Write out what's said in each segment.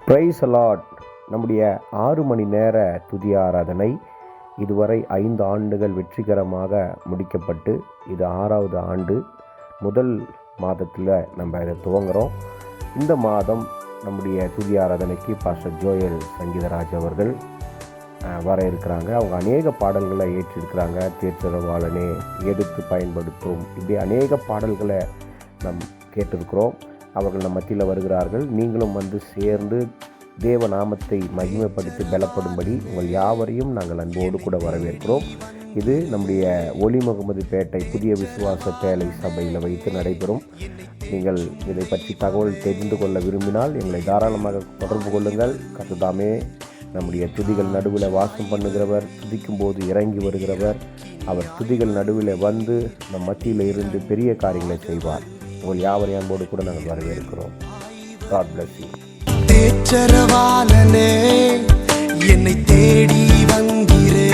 Price Lord. நம்முடைய 6 மணி நேர துதி ஆராதனை இதுவரை 5 ஆண்டுகள் வெற்றிகரமாக முடிக்கப்பட்டு இது 6வது ஆண்டு. முதல் மாதத்தில் நம்ம இதை துவங்குகிறோம். இந்த மாதம் நம்முடைய துதி ஆராதனைக்கு பாஸ்டர் ஜோயல் சங்கீதராஜ் அவர்கள் வர இருக்கிறாங்க. அவங்க அநேக பாடல்களை ஏற்றிருக்கிறாங்க. தேற்றரவாளனே, எடுத்து பயன்படுத்தும், இப்படி அநேக பாடல்களை நம் கேட்டிருக்கிறோம். அவர்கள் நம் மத்தியில் வருகிறார்கள். நீங்களும் வந்து சேர்ந்து தேவ நாமத்தை மகிமைப்படுத்தி பலப்படும்படி உங்கள் யாவரையும் நாங்கள் அன்போடு கூட வரவேற்கிறோம். இது நம்முடைய ஒலி முகமது பேட்டை புதிய விசுவாச பேலை சபையில் வைத்து நடைபெறும். நீங்கள் இதை பற்றி தகவல் தெரிந்து கொள்ள விரும்பினால் எங்களை தாராளமாக தொடர்பு கொள்ளுங்கள். கர்த்தர் நம்முடைய துதிகள் நடுவில் வாசம் பண்ணுகிறவர், துதிக்கும் போது இறங்கி வருகிறவர். அவர் துதிகள் நடுவில் வந்து நம் மத்தியில் இருந்து பெரிய காரியங்களை செய்வார். உங்கள் யாவரையும் அன்போடு கூட நாங்கள் வரவேற்கிறோம். God bless you. தேற்றரவாளனே, என்னை தேடி வந்தீரே.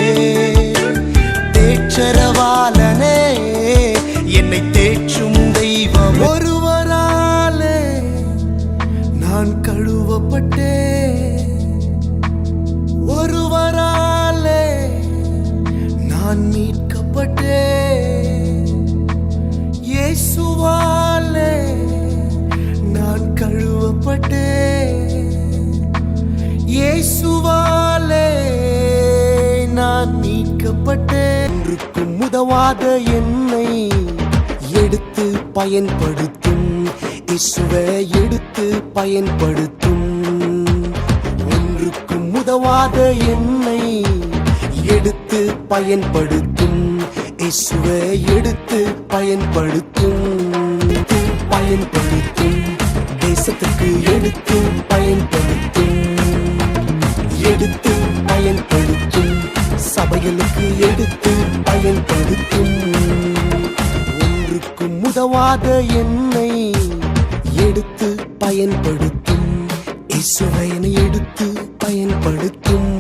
தேற்றரவாளனே, என்னை தேற்றும் தெய்வம். ஒருவராலே நான் கழுவப்பட்டேன், ஒருவராலே நான் மீட்கப்பட்டேன். இயேசுவாலே நான் கழுவப்பட்டேன், இயேசுவாலே நான் மீட்கப்பட்டேன். ஒன்றுக்கும் உதவாத என்னை எடுத்து பயன்படுத்தும் இயேசுவே, எடுத்து பயன்படுத்தும். ஒன்றுக்கும் உதவாத என்னை எடுத்து பயன்படுத்தும் இயேசுவே, எடுத்து பயன்படுத்தும். பயன்படுத்தும், தேசத்துக்கு எடுத்து பயன்படுத்தும், எடுத்து பயன்படுத்தும், சபைகளுக்கு எடுத்து பயன்படுத்தும். ஒன்றுக்கும் உதவாத என்னை எடுத்து பயன்படுத்தும் இயேசுவை, என்னை எடுத்து பயன்படுத்தும்.